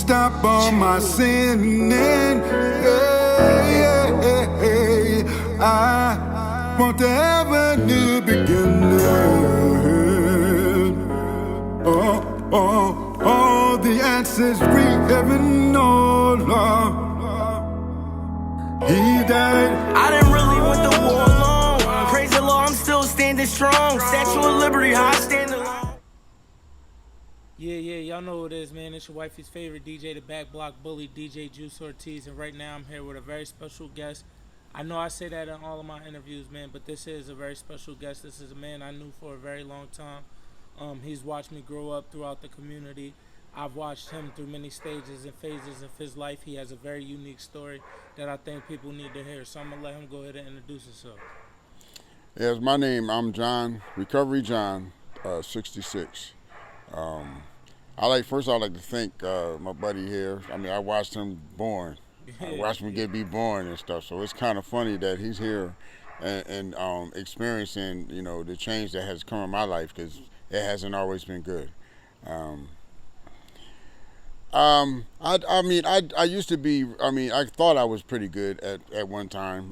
stop all my sinning. Hey, I want to have a new beginning. All the answers we haven't known. He died. I didn't really want the war alone. Praise the Lord, I'm still standing strong. Statue of Liberty, how I stand alone. Yeah, y'all know who it is, man. It's your wifey's favorite DJ, the Back Block Bully, DJ Juice Ortiz. And right now I'm here with a very special guest. I know I say that in all of my interviews, man, but this is a very special guest. This is a man I knew for a very long time. He's watched me grow up throughout the community. I've watched him through many stages and phases of his life. He has a very unique story that I think people need to hear. So I'm going to let him go ahead and introduce himself. Yes, my name, I'm John, RecoveryJohn66. I'd like to thank my buddy here. I mean, I watched him born. I watched him be born and stuff. So it's kind of funny that he's here and experiencing, the change that has come in my life, because it hasn't always been good. I used to be, I thought I was pretty good at one time.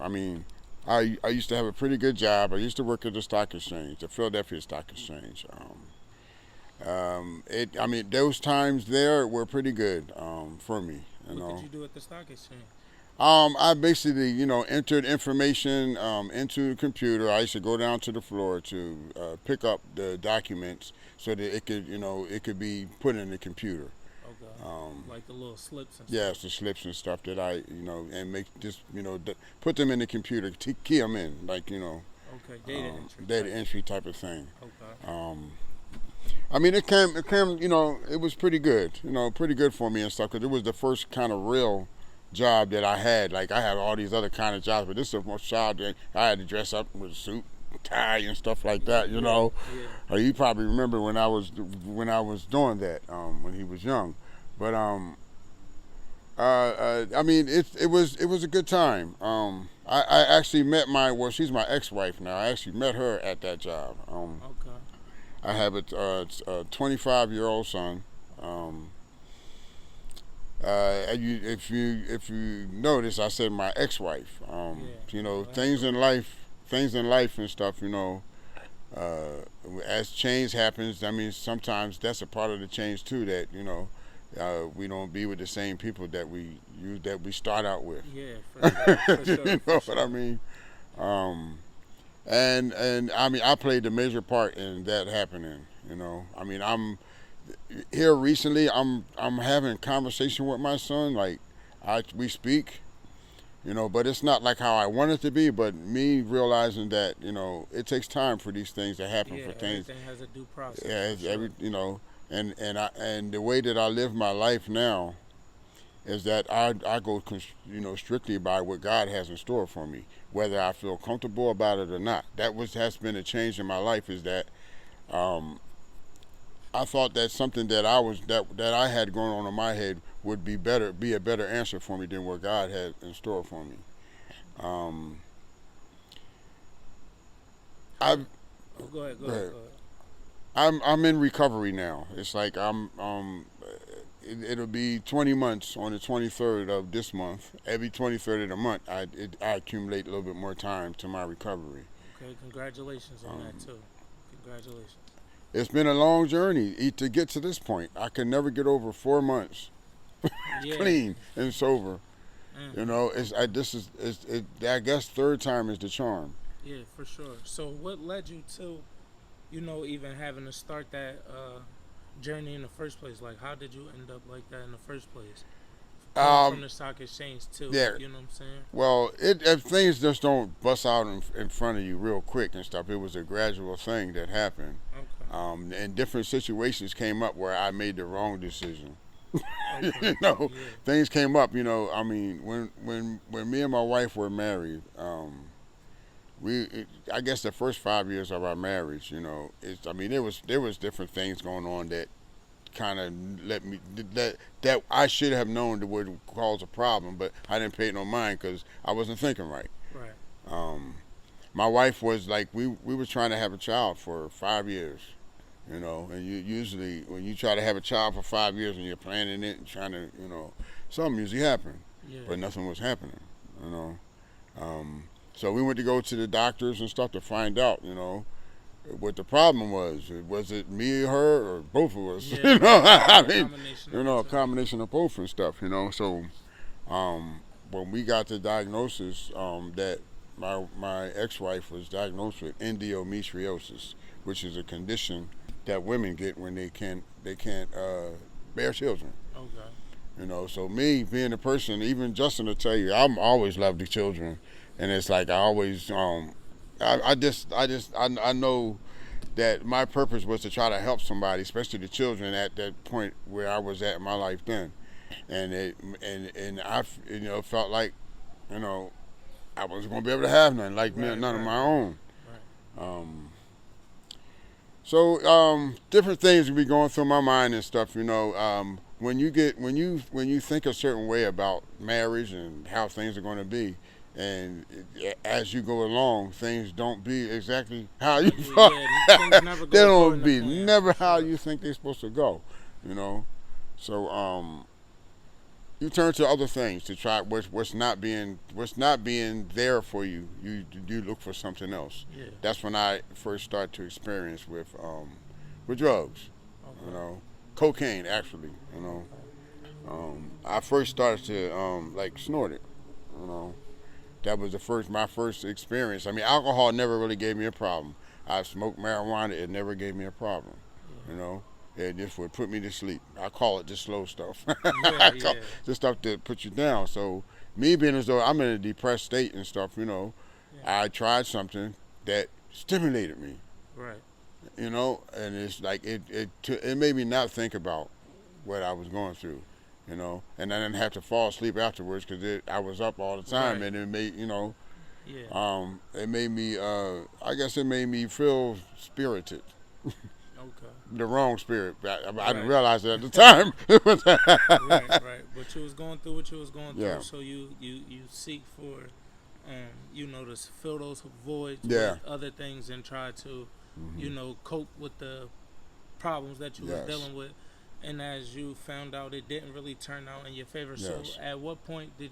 I used to have a pretty good job. I used to work at the stock exchange, the Philadelphia Stock Exchange. Those times there were pretty good for me. What did you do at the stock exchange? I basically, entered information into the computer. I used to go down to the floor to pick up the documents so that it could be put in the computer. Okay. Like the little slips and stuff. Yes, the slips and stuff that I, and make just, put them in the computer, key them in, like, Okay, data entry. Data entry type of thing. Okay. It came, it was pretty good, pretty good for me and stuff, because it was the first kind of real job that I had. Like, I had all these other kind of jobs, but this is the most job that I had to dress up with a suit, tie, and stuff like that, Yeah. You probably remember when I was doing that, when he was young. But it was a good time. I actually met she's my ex-wife now. I actually met her at that job. Okay. I have a 25-year-old son. If you notice, I said my ex-wife. Things in life and stuff. As change happens, sometimes that's a part of the change too. That we don't be with the same people that we start out with. Yeah, for sure. You know what I mean? I played a major part in that happening. I'm here recently. I'm having conversation with my son. Like, we speak. But it's not like how I want it to be. But me realizing that it takes time for these things to happen. Yeah, for things. Everything has a due process. Yeah, and the way that I live my life now is that I go strictly by what God has in store for me, whether I feel comfortable about it or not. Has been a change in my life, is that I thought that something that I had going on in my head would be a better answer for me than what God had in store for me. Go ahead. I'm in recovery now. It's like it'll be 20 months on the 23rd of this month. Every 23rd of the month, I accumulate a little bit more time to my recovery. Okay, congratulations on that too. Congratulations. It's been a long journey to get to this point. I could never get over 4 months clean and sober. Mm-hmm. I guess third time is the charm. Yeah, for sure. So what led you to, even having to start that journey in the first place? Like, how did you end up like that in the first place? From the stock exchange too. Yeah. You know what I'm saying? Well, if things just don't bust out in front of you real quick and stuff, it was a gradual thing that happened. Okay. And different situations came up where I made the wrong decision. Okay. Things came up. When me and my wife were married, I guess the first 5 years of our marriage, there was different things going on that kind of that I should have known that would cause a problem, but I didn't pay no mind because I wasn't thinking right. Right. My wife was like, we were trying to have a child for 5 years, you know. And you usually, when you try to have a child for 5 years and you're planning it and trying to, you know, something usually happen, Yeah. but nothing was happening, you know. So we went to go to the doctors and stuff to find out, you know, what the problem was. Was it me or her or both of us? Yeah, You know, I a mean, combination you of know, the a two. combination of both and stuff, you know. So when we got the diagnosis, that my ex-wife was diagnosed with endometriosis, which is a condition that women get when they can't bear children. Okay. You know, so me being a person, even Justin will tell you, I'm always loved the children, and it's like I always, I know that my purpose was to try to help somebody, especially the children at that point where I was at in my life then, and I, you know, felt like, you know, I wasn't gonna be able to have none, like none of my own. Right. So different things would be going through my mind and stuff, you know. When you think a certain way about marriage and how things are going to be, and as you go along, things don't be exactly how you thought. Yeah, things never They go don't according to be plan, never for how sure. you think they're supposed to go, you know. So you turn to other things to try what's not being there for you. You look for something else. Yeah. That's when I first started to experience with drugs. Okay. You know, cocaine actually. You know, I first started to like snort it. You know, that was my first experience. I mean, alcohol never really gave me a problem. I smoked marijuana; it never gave me a problem. You know, it just would put me to sleep. I call it the slow stuff. Yeah, yeah. The stuff that puts you down. So me being as though I'm in a depressed state and stuff, you know, Yeah. I tried something that stimulated me. Right. You know, and it's like it made me not think about what I was going through. You know, and I didn't have to fall asleep afterwards because I was up all the time, Right. and it made, you know, Yeah. it made me. I guess it made me feel spirited. Okay. The wrong spirit. I Right. didn't realize it at the time. Right. Right. But you was going through what you was going Yeah. through, so you seek for, you know, to fill those voids Yeah. with other things and try to, you know, cope with the problems that you Yes. was dealing with. And as you found out, it didn't really turn out in your favor. Yes. So, at what point do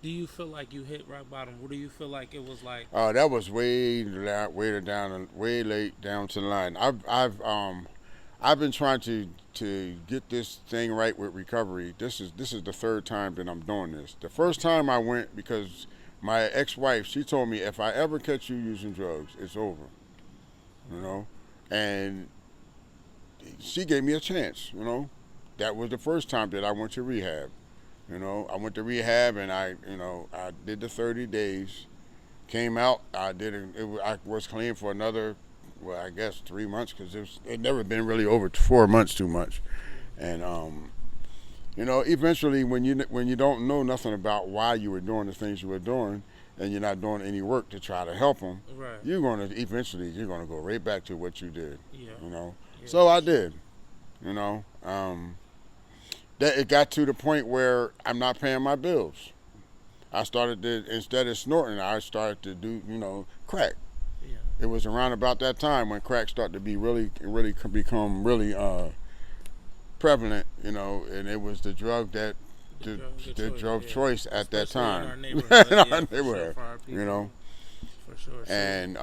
you feel like you hit rock bottom? What do you feel like it was like? That was way down, way late down to the line. I've been trying to get this thing right with recovery. This is the third time that I'm doing this. The first time I went because my ex-wife, she told me if I ever catch you using drugs, it's over. You know, and she gave me a chance. You know, that was the first time that I went to rehab. You know, I went to rehab and I did the 30 days. Came out, I was clean for another, well, I guess 3 months because it never been really over 4 months too much, and you know, eventually when you don't know nothing about why you were doing the things you were doing, and you're not doing any work to try to help them, Right. you're gonna go right back to what you did. Yeah. You know, Yeah. so I did. You know, that it got to the point where I'm not paying my bills. I started to, instead of snorting, I started to do, you know, crack. Yeah. It was around about that time when crack started to be really become really prevalent, you know, and it was the drug that the drug choice at that Especially time. in our neighborhood. In our Yeah, for sure, neighborhood, for our people. you know. For sure. So, And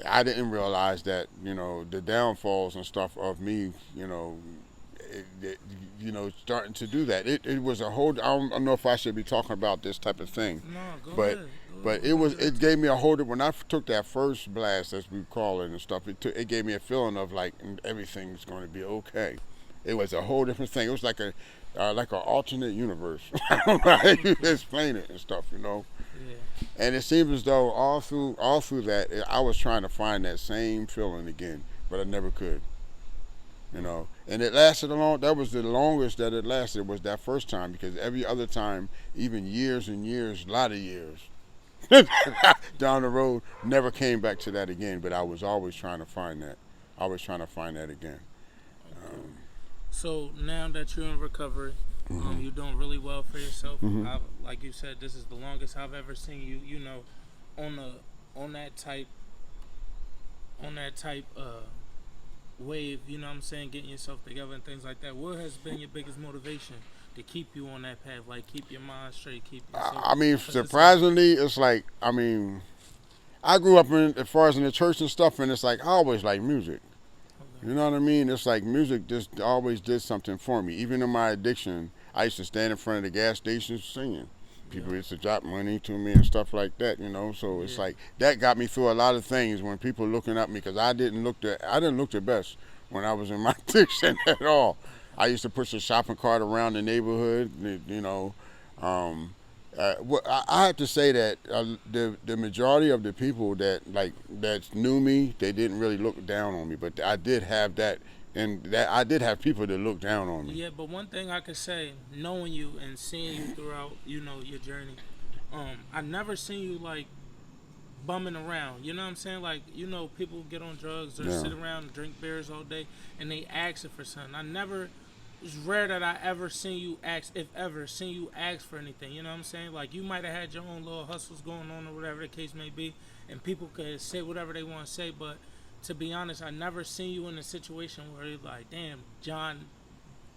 I didn't realize that, you know, the downfalls and stuff of me, you know, you know, starting to do that. It was a whole. I don't know if I should be talking about this type of thing, no, go but ahead. Go but ahead. it gave me a whole. When I took that first blast, as we call it and stuff, it gave me a feeling of like everything's going to be okay. It was a whole different thing. It was like an alternate universe. I don't know how you explain it and stuff, you know. Yeah. And it seems as though all through that, I was trying to find that same feeling again, but I never could. You know, and it lasted that was the longest that it lasted, was that first time, because every other time, even years and years, a lot of years down the road, never came back to that again. But I was always trying to find that. I was trying to find that again. So now that you're in recovery, you're doing really well for yourself. Like you said, this is the longest I've ever seen you. You know, on that type wave, you know what I'm saying, getting yourself together and things like that, what has been your biggest motivation to keep you on that path? Like, keep your mind straight, keep yourself. I mean, 'Cause surprisingly, it's like, I mean, I grew up in, as far as in the church and stuff, and it's like, I always like music. You know what I mean? It's like music just always did something for me. Even in my addiction, I used to stand in front of the gas stations singing. People used to drop money to me and stuff like that, you know. So it's like that got me through a lot of things when people looking at me, because I didn't look the best when I was in my addiction at all. I used to push a shopping cart around the neighborhood, you know. I have to say that the majority of the people that knew me, they didn't really look down on me, but I did have that, and that I did have people that looked down on me. Yeah, but one thing I could say, knowing you and seeing you throughout, you know, your journey, I never seen you like bumming around. You know what I'm saying? Like, you know, people get on drugs or sit around and drink beers all day and they asking for something. It's rare that I ever seen you ask, if ever, seen you ask for anything. You know what I'm saying? Like, you might have had your own little hustles going on or whatever the case may be, and people could say whatever they want to say, but to be honest, I never seen you in a situation where you're like, damn, John,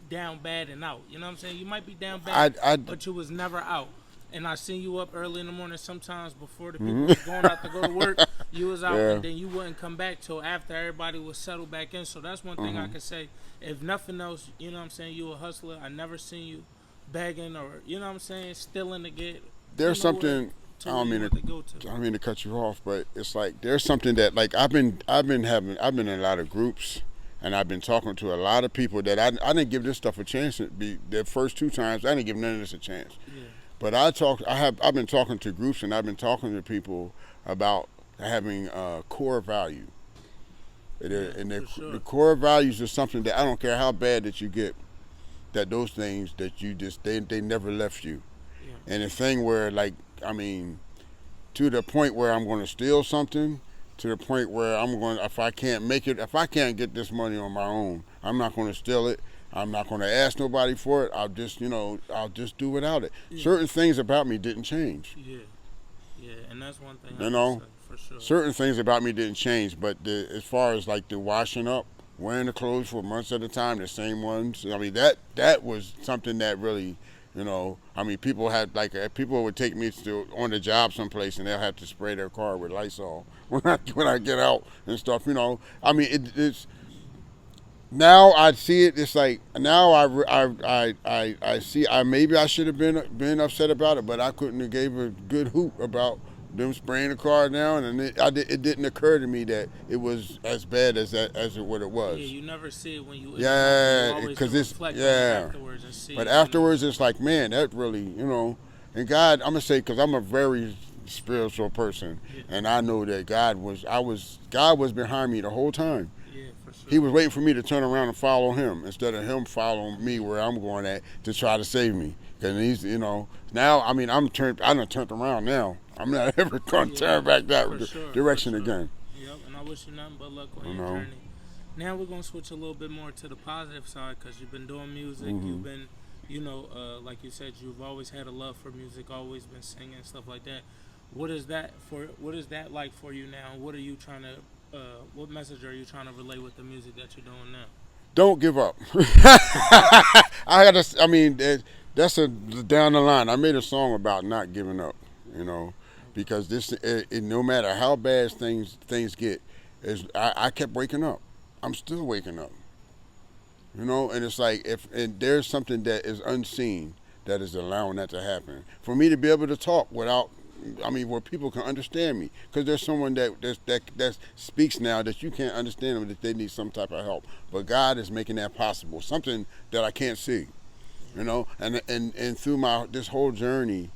down bad and out. You know what I'm saying? You might be down bad, but you was never out. And I seen you up early in the morning sometimes before the people was going out to go to work. You was out, and then you wouldn't come back till after everybody was settled back in. So that's one thing I could say. If nothing else, you know what I'm saying, you a hustler. I never seen you begging or, you know what I'm saying, stealing to get. There's something. I don't mean to cut you off, but it's like there's something that, like, I've been in a lot of groups, and I've been talking to a lot of people that I didn't give this stuff a chance. The first 2 times I didn't give none of this a chance. Yeah. But I've been talking to groups, and I've been talking to people about having core value. And the core values is something that I don't care how bad that you get, that those things that you just they never left you. Yeah. And the thing where, like, I mean, to the point where I'm going to steal something, to the point where if I can't get this money on my own, I'm not going to steal it. I'm not going to ask nobody for it. I'll just do without it. Yeah. Certain things about me didn't change. Yeah, and that's one thing. You know, for sure. Certain things about me didn't change, but as far as like the washing up, wearing the clothes for months at a time, the same ones. I mean, that was something that really, you know, I mean, people would take me on the job someplace, and they'll have to spray their car with Lysol when I get out and stuff. You know, I mean, it's. Now I see it. It's like now I see. Maybe I should have been upset about it, but I couldn't have gave a good hoot about them spraying the car down, and it didn't occur to me that it was as bad as what it was. Yeah, you never see it when you. Yeah, because it's afterwards and see. But afterwards, it's like, man, that really, you know, and God, I'm gonna say, because I'm a very spiritual person, and I know that God was behind me the whole time. He was waiting for me to turn around and follow him instead of him following me where I'm going at to try to save me. Because he's, you know, now, I mean, I done turned around now. I'm not ever going to turn back that direction again. Yep, and I wish you nothing but luck on your journey. Now we're going to switch a little bit more to the positive side, because you've been doing music. You've been, you know, like you said, you've always had a love for music, always been singing, stuff like that. What is that like for you now? What are you trying to what message are you trying to relay with the music that you're doing now? Don't give up. That's down the line. I made a song about not giving up, you know, because no matter how bad things get, I kept waking up. I'm still waking up, you know, and it's like and there's something that is unseen that is allowing that to happen. For me to be able to talk where people can understand me, because there's someone that speaks now that you can't understand them, that they need some type of help. But God is making that possible, something that I can't see, you know. And through this whole journey,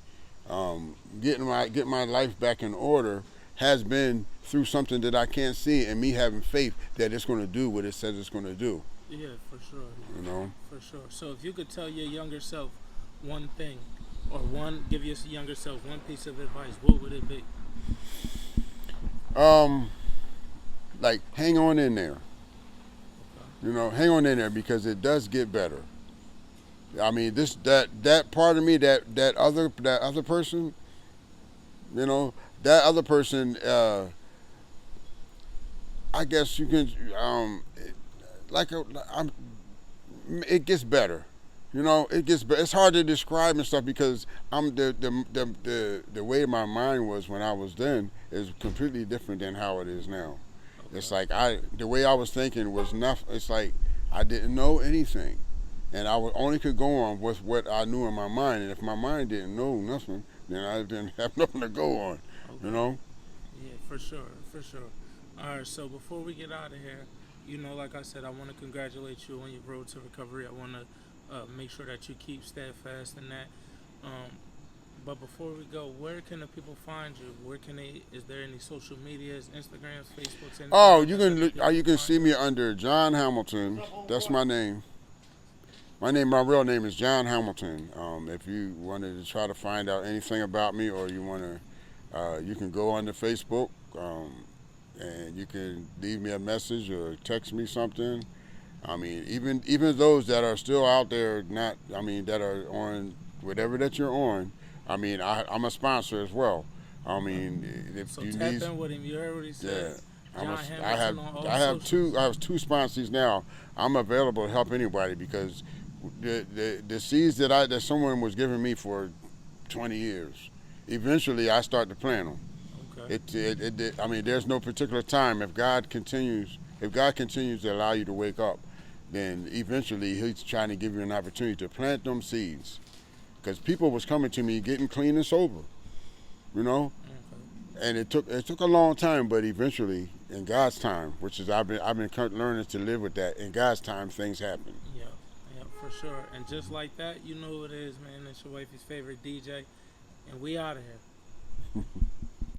getting my life back in order has been through something that I can't see, and me having faith that it's going to do what it says it's going to do. Yeah, for sure. You know, for sure. So if you could tell your younger self one thing, or give your younger self one piece of advice, what would it be? Like, hang on in there. Okay. You know, hang on in there, because it does get better. I mean, that part of me, that other person, you know, that other person, I guess you can, it gets better. You know, it gets better. It's hard to describe and stuff because I'm the way my mind was when I was then is completely different than how it is now. Okay. It's like the way I was thinking was nothing. It's like I didn't know anything, and I only could go on with what I knew in my mind. And if my mind didn't know nothing, then I didn't have nothing to go on. Okay. You know? Yeah, for sure, for sure. All right, so before we get out of here, you know, like I said, I want to congratulate you on your road to recovery. I want to make sure that you keep steadfast in that. But before we go, where can the people find you? Where can they? Is there any social medias, Instagrams, Facebooks? Anything Oh, like you can see me under John Hamilton. That's my name. My real name is John Hamilton. If you wanted to try to find out anything about me, or you want to, you can go onto Facebook, and you can leave me a message or text me something. I mean, even those that are still out there, that are on whatever that you're on. I mean, I'm a sponsor as well. I mean, if so you tap need, in with him. You already said. Yeah, John I have two sponsees now. I'm available to help anybody because the seeds that someone was giving me for 20 years, eventually I start to plant them. Okay. I mean, there's no particular time. If God continues to allow you to wake up, then eventually He's trying to give you an opportunity to plant them seeds. Because people was coming to me getting clean and sober, you know, and it took a long time, but eventually, in God's time, which is I've been learning to live with that. In God's time, things happen. Yeah, for sure. And just like that, you know who it is, man. It's your wifey's favorite DJ, and we out of here.